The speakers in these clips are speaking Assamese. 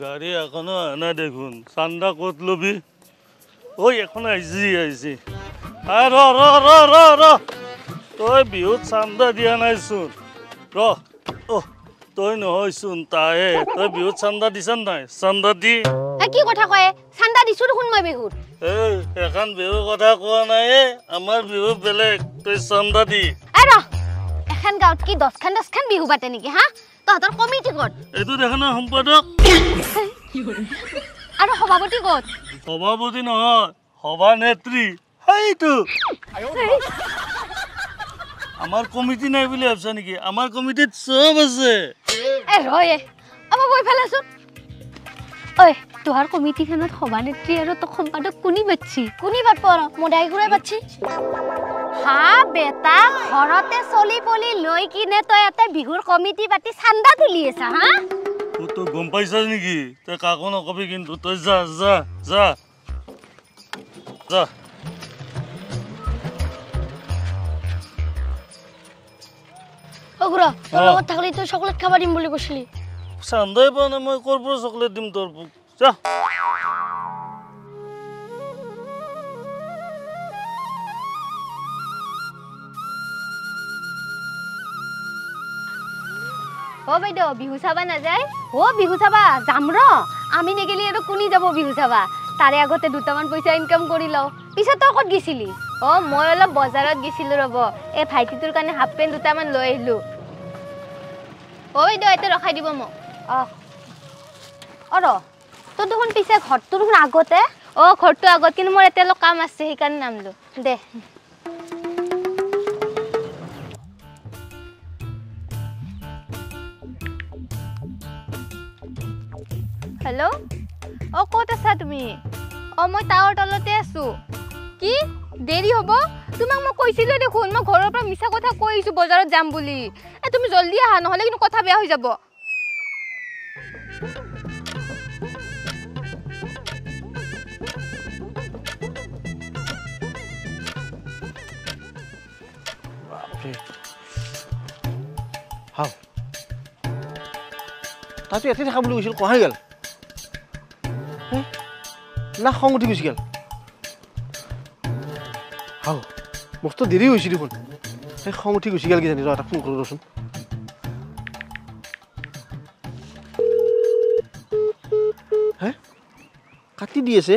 গাড়ী এখনো আনা দেখোন চান্দা ক'ত লবি ঐ এখন আহিছি ৰ ৰ ৰ ৰ ৰ তই বিহুত চান্দা দিয়া নাইচোন ৰ তই নহয়চোন তাহে তই বিহুত চান্দা দিছা নাই চান্দা দি কি কথা কয় চান্দা দিছো দেখোন মই বিহুত এখন বিহুৰ কথা কোৱা নাই আমাৰ বিহু বেলেগ তই চান্দা দি এখন গাঁৱত কি 10খান বিহু পাতে নেকি হা তহঁতৰ কমিটি ক'ত এইটো দেখা নাই সম্পাদক আৰু সভাপতি ক'ত সভাপতি নহয় সভানেত্ৰী সেইটো আমাৰ কমিটি নাই বুলি ভাবছা নেকি আমাৰ কমিটিত চব আছে ৰয়ে আমাৰ গৈ ফেলাচোন ঐ তোহাৰ কমিটিখনত সভানেত্ৰী আৰু তো সম্পাদক কোনি বাট পৰ মদাই ঘূৰাই বাচ্ছি হা বেটা ঘৰতে চলি পলি লৈ কিনে তই এটা বিহুৰ কমিটি পাতি চান্দা তুলি আছা হা তই গম পাইছা নেকি তই কাকো নকবি কিন্তু তই যা যা যা যা খুড়া তোৰ লগত থাকলি তই চকলেট খাব দিম বুলি কৈছিলি চান্দাই পোৱা নাই মই ক'ৰ পৰা চকলেট দিম তোৰ যা বাইদেউ বিহু চাবা নাযায় বিহু চাবা যাম আমি নেগেলি আৰু কোনি যাব বিহু চাবা তাৰে আগতে দুটামান পইচা ইনকাম কৰি লওঁ পিছত তই ক'ত গেছিলি মই অলপ বজাৰত গেছিলো ৰ'ব এই ভাইটিটোৰ কাৰণে হাফ পেণ্ট দুটামান লৈ আহিলো বাইদেউ এতিয়া ৰখাই দিব মোক তোৰ দেখোন পিছে ঘৰটো দেখোন আগতে ঘৰটো আগত কিন্তু মোৰ এতিয়া অলপ কাম আছে সেইকাৰণে নামলো দে হেল্ল' ক'ত আছা তুমি মই টাৱাৰ তলতে আছো কি দেৰি হ'ব তোমাক মই কৈছিলো দেখোন মই ঘৰৰ পৰা মিছা কথা কৈ আহিছো বজাৰত যাম বুলি তুমি জলদি আহা নহ'লে কিন্তু কথা বেয়া হৈ যাব তাতো ইয়াতে দেখা বুলি কৈছিল কহাই গ'ল না খং উঠি গুচি গ'ল মস্ত দেৰি হৈছে দেখোন সেই খং উঠি গুচি গ'ল কিজানি এটা ফোন কৰোঁ ৰচোন কাটি দি আছে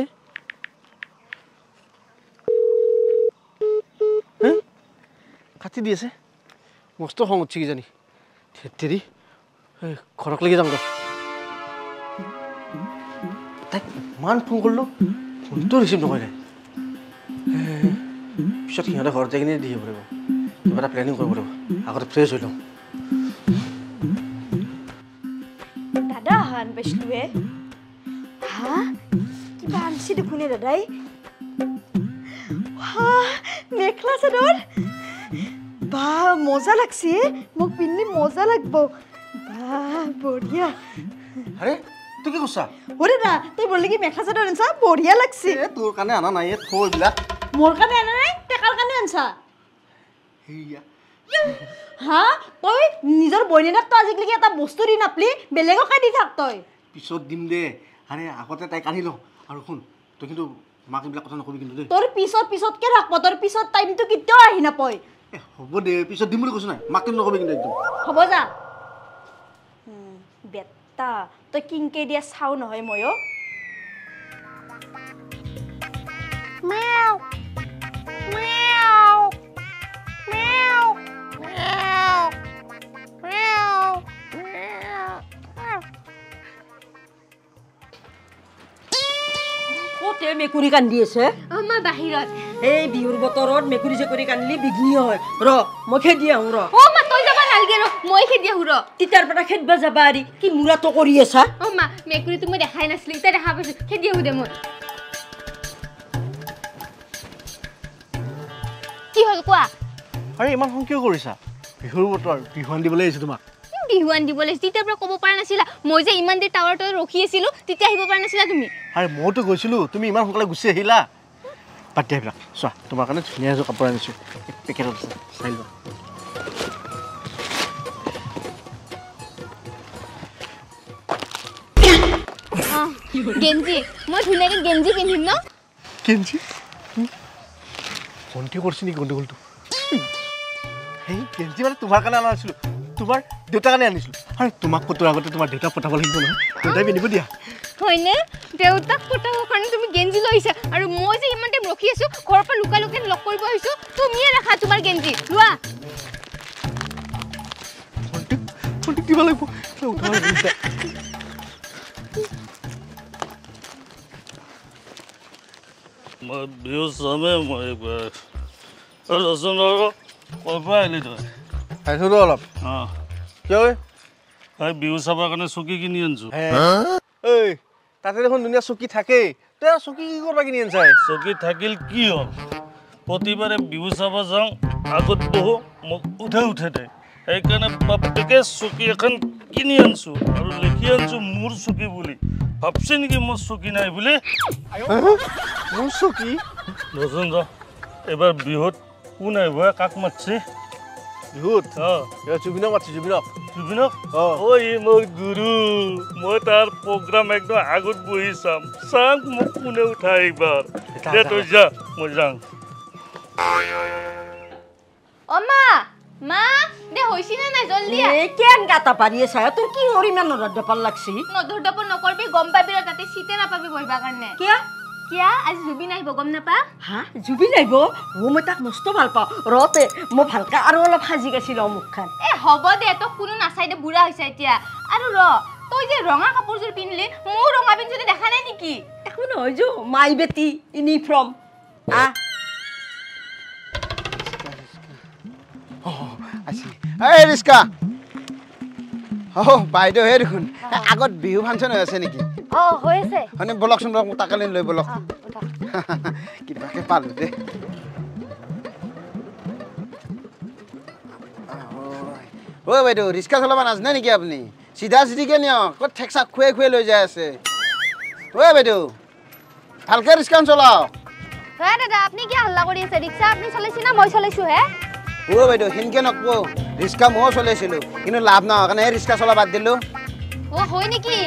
কাটি দি আছে মস্ত খং উঠছে কিজানি ধেৰি ঘৰক লাগি যাম তাইক ইমান ফোন কৰিলোঁ ফোনটো ৰিচিভ নকৰে পিছত সিহঁতে ঘৰত যাই কিনে দি আহিব লাগিব কিবা এটা প্লেনিং কৰিব লাগিব আগতে ফ্ৰেছ হৈ লওঁ দাদা হান পাইছিলোৱে কিবা আনছি দেখোন দাদাই মেখেলা চাদৰ বা মজা লাগছে মোক পিন্ধি মজা লাগব বঢ়িয়া আৰে তুই কি কৈছা দাদা তই বললি কি মেখেলা চাদৰ আনছা বঢ়িয়া লাগছে তোৰ কাৰণে আনা নাই থৈ এইবিলাক মোৰ কাৰণে আনা নাই টেকাৰ কাৰণে আনছা তই নিজৰ বইনীনাক তই আজিকালি এটা বস্তু দি নাপলি বেলেগকে দি থাক তই পিছত দিম দে আৰে আগতে তাইক আনি লওঁ আৰু শুন তই কিন্তু মাক এইবিলাক কথা নকবি কিন্তু দেই তোৰ পিছতকে ৰাখব তোৰ পিছত টাইমটো কেতিয়াও আহি নাপায় হ'ব দে পিছত দিম বুলি কৈছো নাই মাক কিন্তু নকবি কিন্তু একদম হ'ব যা বেটা তই কিংকে দিয়া চাও নহয় ময়ো ক'তে মেকুৰী কান্দি আছে মই বাহিৰত এই বিহুৰ বতৰত মেকুৰী চেকুৰী কান্দিলে বিঘ্নি হয় মই খেদি আহোঁ মা তই যাব নালগে মই খেদি আহোঁ তেতিয়াৰ পৰা খেদবা যাবা আৰি কি মূৰাটো কৰি আছা মা মেকুৰীটো মই দেখাই নাছিলো এতিয়া দেখা পাইছো খেদি আহোঁ দে মই কি হ'ল কোৱা আৰে ইমান খং কিয় কৰিছা বিহুৰ বতৰ বিহুৱান দিবলৈ আহিছোঁ তোমাক বিহুৱান দিবলৈ তেতিয়াৰ পৰা ক'ব পৰা নাছিলা মই যে ইমান দেৰি টাৱাৰতে ৰখি আছিলো তেতিয়া আহিব পৰা নাছিলা তুমি আৰে মইতো গৈছিলোঁ তুমি ইমান সোনকালে গুচি আহিলা বাদ দিয়া এইবিলাক চোৱা তোমাৰ কাৰণে ধুনীয়া এযোৰ কাপোৰ আনিছোঁ পেকেটত আছে চাই লোৱা গেঞ্জি মই ধুনীয়াকে গেঞ্জি পিন্ধিম ন কেঞ্চি ভণ্টি কৰিছে নেকি গণ্ডগোলটো সেই কেঞ্চি মানে তোমাৰ কাৰণে অনা নাছিলোঁ তোমাৰ দেউতাৰ কাৰণে আনিছিলোঁ আৰু তোমাক পতোৱাৰ আগতে তোমাৰ দেউতাক পঠাব লাগিব নহয় দেউতাই পিন্ধিব দিয়া হয়নে দেউতাক পঠাবৰ কাৰণে তুমি গেঞ্জি লৈছা আৰু মই যে ইমান টাইম ৰখি আছো ঘৰৰ পৰা লুকাই লুকাই লগ কৰিব আহিছো তুমিয়ে ৰাখা তোমাৰ গেঞ্জি লোৱা ভণ্টিক দিব লাগিব মই বিহু চামে মই এইবাৰ ৰচোন ক'ৰ পৰা আহিলি তই আহিছিলোঁ অলপ অঁ কিয় এই বিহু চাবৰ কাৰণে চকী কিনি আনিছোঁ ঐ তাতে দেখোন ধুনীয়া চকী থাকেই তই চকী কি কৰিব কিনি আনিছাই চকী থাকিল কি হ'ল প্ৰতিবাৰে বিহু চাব যাওঁ আগত বহো মোক উঠে দে সেইকাৰণে বাপেকে চকী এখন কিনি আনিছোঁ আৰু লিখি আনিছোঁ মোৰ চকী বুলি ভাবছি নেকি মোৰ চকী নাই বুলি মোৰ চকী ৰচোন ৰ এইবাৰ বিহুত কোন আহিব কাক মাতছি বিহুত অঁ জুবিনক মাতিছোঁ জুবিনক জুবিনক অঁ ঐ মোৰ গুৰু মই তাৰ প্ৰগ্ৰাম একদম আগত বহি চাম মোক কোনে উঠাই এইবাৰ দে তই যা মই যাওঁ অ মা দে হৈছি না নাই জলদি কেন গাতা পাৰি আছা তোৰ কি মোৰ ইমান নৰদপাল লাগছি নধৰ দপ নকৰবি গম পাবি ৰ তাতে সিটে নাপাবি বহিবা কাৰণে কিয়া কিয়া আজি জুবিন আহিব গম নাপা হা জুবিন আহিব মই তাক মস্ত ভাল পাওঁ ৰতে মই ভালকে আৰু অলপ সাজি গাছি লওঁ মুখখন হ'ব দে তোক কোনো নাচাই দে বুঢ়া হৈছে এতিয়া আৰু ৰ তই যে ৰঙা কাপোৰযোৰ পিন্ধিলি মোৰ ৰঙা পিন্ধি দেখা নাই নেকি একো নহয় যো মাই বেটি ইউনিফৰ্ম এই ৰিস্কা বাইদেউ হে দেখোন আগত বিহু ফাংচন হৈ আছে নেকি হৈ আছে মানে বলকচোন বলক মোক তাকালি লৈ বলক কিবাকে পালো দে ঐ বাইদেউ ৰিস্কা চলাব নাজানে নেকি আপুনি চিধা চিধিকে নিয়ক ক'ত ঠেকচা খুৱাই খুৱাই লৈ যাই আছে ঐ বাইদেউ ভালকে ৰিস্কাখন চলাওক হে দাদা আপুনি কি হাল্লা কৰি আছে ৰিক্সা আপুনি চলাইছি না মই চলাইছো হে বাইদেউ সেনকে নকব ৰিস্কা ময়ো চলাইছিলোঁ কিন্তু লাভ নহয় কাৰণে ৰিস্কা চলা বাদ দিলোঁ হয় নেকি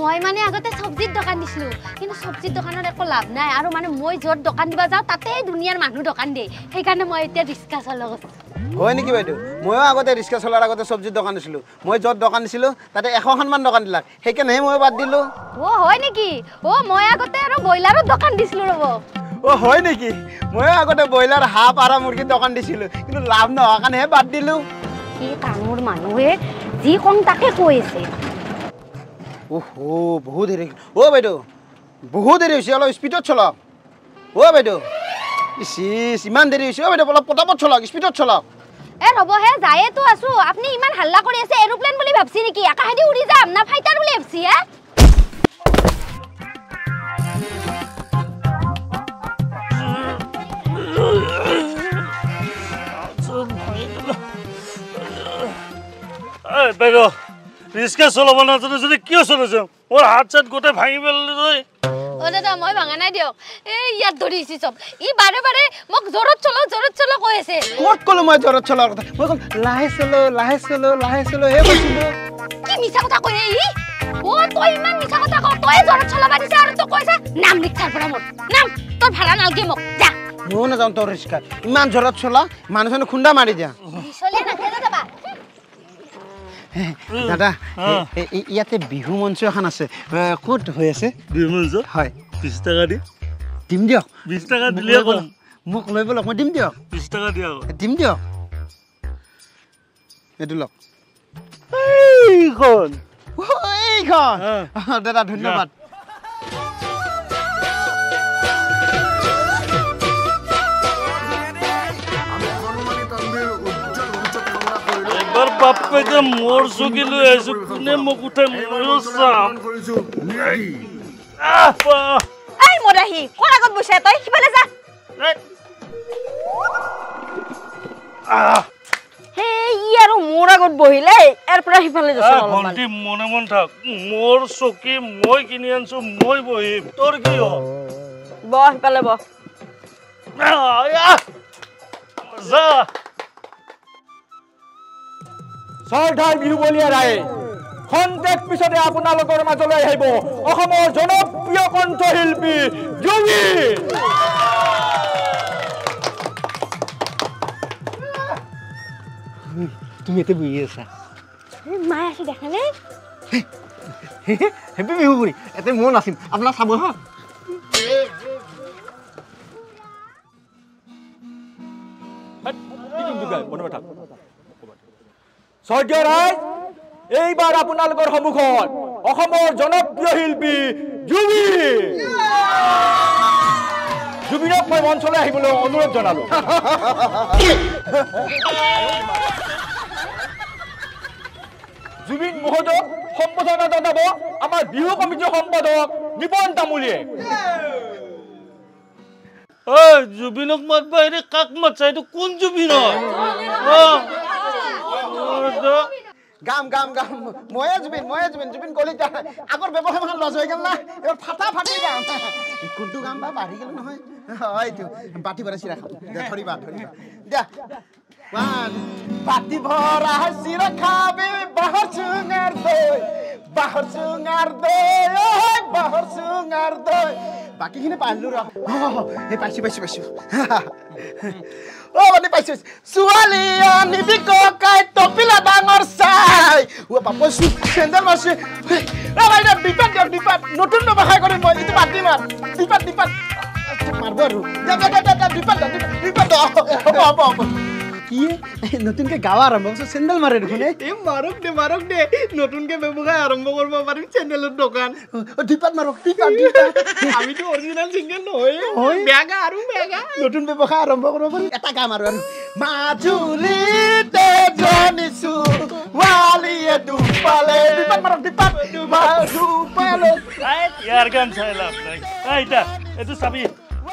মই মানে আগতে চব্জিৰ দোকান দিছিলো কিন্তু চব্জিৰ দোকানত একো লাভ নাই আৰু মানে মই য'ত দোকান দিব যাওঁ তাতে দুনিয়াৰ মানুহ দোকান দিয়ে সেইকাৰণে মই এতিয়া ৰিক্সা চলাব হয় নেকি বাইদেউ ময়ো আগতে ৰিক্সা চলাৰ আগতে চব্জিৰ দোকান দিছিলোঁ মই য'ত দোকান দিছিলোঁ তাতে 100খনমান দোকান দিলাক সেইকাৰণেহে মই বাদ দিলোঁ হয় নেকি মই আগতে আৰু ব্ৰইলাৰৰ দোকান দিছিলো ৰ'ব হয় নেকি ময়ো আগতে ব্ৰইলাৰ হাঁহ পাৰ মুৰ্গীৰ দোকান দিছিলোঁ কিন্তু লাভ নোহোৱাৰ কাৰণেহে বাদ দিলোঁ এই কামোৰ মানুহে যি কম তাকে কৈ আছে বহুত দেৰি বাইদেউ বহুত দেৰি হৈছে অলপ স্পীডত চলাওক বাইদেউ ইমান দেৰি হৈছে বাইদেউ অলপ পটাপট চলাওক স্পীডত চলাওক ৰ'ব হে যায়েতো আছো আপুনি ইমান হাল্লা কৰি আছে এৰোপ্লেন বুলি ভাবছি নেকি আকাশেদি উৰি যাম না ফাইটাৰ বুলি ভাবছি হে বাইদেউ ৰিক্সা চলাব নাজানে যদি কিয় চলাইছ মোৰ হাত চাত গোটেই ভাঙি পেলালি তই দাদা মই ভাঙা নাই দিয়ক ইয়াত ধৰিছি চব ই বাৰে বাৰে মোক জোৰত চলো কৈ আছে ক'ত ক'লো মই জোৰত চলোৱাৰ কথা মই ক'লো লাহে চলো হে কৈছিলোঁ কি মিছা কথা কৈ ই তই ইমান মিছা কথা ক তই জোৰত চলাবা দিছে আৰু তই কৈছা নাম ৰিক্সাৰ পৰা মোৰ নাম তোৰ ভাড়া নালগে মোক যা ময়ো নাযাওঁ তোৰ ৰিক্সাত ইমান জোৰত চলা মানুহজনে খুন্দা মাৰি দিয়া চলিয়ে নাথাকে যাবা দাদা ইয়াতে বিহু মঞ্চ এখন আছে ক'ত হৈ আছে বিহু মঞ্চ হয় 20 টকা দি দিম দিয়ক 20 টকা দিলে কম মোক লৈ বলক মই দিম দিয়ক 20 টকা দিয়া দিম দিয়ক এইটো লওক এইখন দাদা ধন্যবাদ এবাৰ বাপেকে মোৰ চকী লৈ আহিছো কোনে মোক উঠাই ময়ো চাম এই মৰাহি কোন আগত বসে তই সিফালে যা হে ই আৰু মোৰ আগত বহিলে এৰ পৰা সিফালে যা ভণ্টি মনে মন থাক মোৰ চকী মই কিনি আনিছো মই বহিম তোৰ কি হ'ল বহ সিফালে বহ যা सरदार बिहू बोलिया राय খন্তেক পিছতে আপোনালোকৰ মাজলৈ আহিব অসমৰ জনপ্ৰিয় কণ্ঠশিল্পী জুবিন তুমি এতে বহি আছা মায়ে আছো দেখা নে হেপী বিহু কৰি এতে মই নাচিম আপোনাক চাব হা স্বৰ্গীয় ৰাইজ এইবাৰ আপোনালোকৰ সন্মুখত অসমৰ জনপ্ৰিয় শিল্পী জুবিনক মই মঞ্চলৈ আহিবলৈ অনুৰোধ জনালো জুবিন মহোদয়ক সম্বোধনা জনাব আমাৰ বিহু কমিটিৰ সম্পাদক নিপন তামুলীয়ে জুবিনক মাতবা এনে কাক মাতছা এইটো কোন জুবিন গাম গাম গাম ময়ে জুবিন জুবিন কলিতা আগৰ ব্যৱসায়খন লজ হৈ গেল না এবাৰ ফাটা ফাটি গাম কোনটো গাম বা বাঢ়ি গেল নহয় হয়তো বাটি ভৰা চিৰা খাম ধৰিবা দিয়া বাটি ভৰা চিৰা খাবি বাহৰ চুঙাৰ দৈ বাকীখিনি পাৰিলো ৰ পাইছো মানে পাইছো ছোৱালী আনিবি ককাই টপিলা ডাঙৰ চাই বাপা চেণ্ডেল মাৰছে বিপাত নতুন ব্যৱসায় কৰিম মই এইটো বাদ দিম বিপাত মাৰব আৰু বিপাত হ'ব কি নতুনকে গাঁও আৰম্ভ কৰিছো চেণ্ডেল মাৰে দেখোন মাৰক দে নতুনকে ব্যৱসায় আৰম্ভ কৰিব পাৰিম চেণ্ডেলৰ দোকান বিপাত মাৰক আমিতো অৰিজিনেল চিংগল নহয় বেগা নতুন ব্যৱসায় আৰম্ভ কৰিব পাৰিম এটা কাম আৰু মাজুলীতে জানিছো ৱালিয়ে দুপালে বিপাত দুপালে ইয়াৰ গান চাই লাভ নাই এইটা এইটো চাবি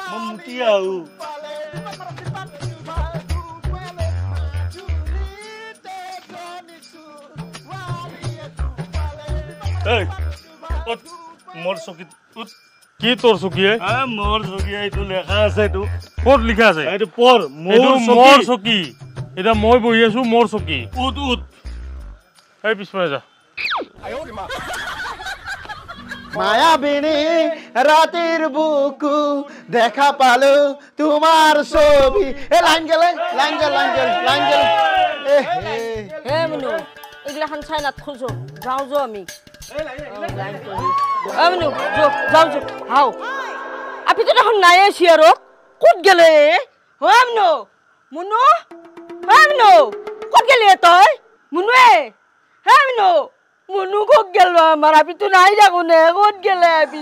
মই মুতি আহো মোৰ চকীত কি তোৰ চকী মোৰ চকী এইটো লেখা আছে এইটো ক'ত লিখা আছে এইটো পঢ় মোৰ চকী এতিয়া মই বহি আছো মোৰ চকী উঠ এই পিছফালে যা মায়াবিনী রাতের বুকু দেখা পালো তোমার ছবি লাইন গেলে হে মনু এগুলাখান চাই না থলছো যাও আমি মনু যাও হাও আপনি তো এখন নাই আছি আর কত গেলে মনু কত গেলি তই মনুয়ে মনু কত গেল আমার আপনি তো নাই যাবো না কত গেলে আপনি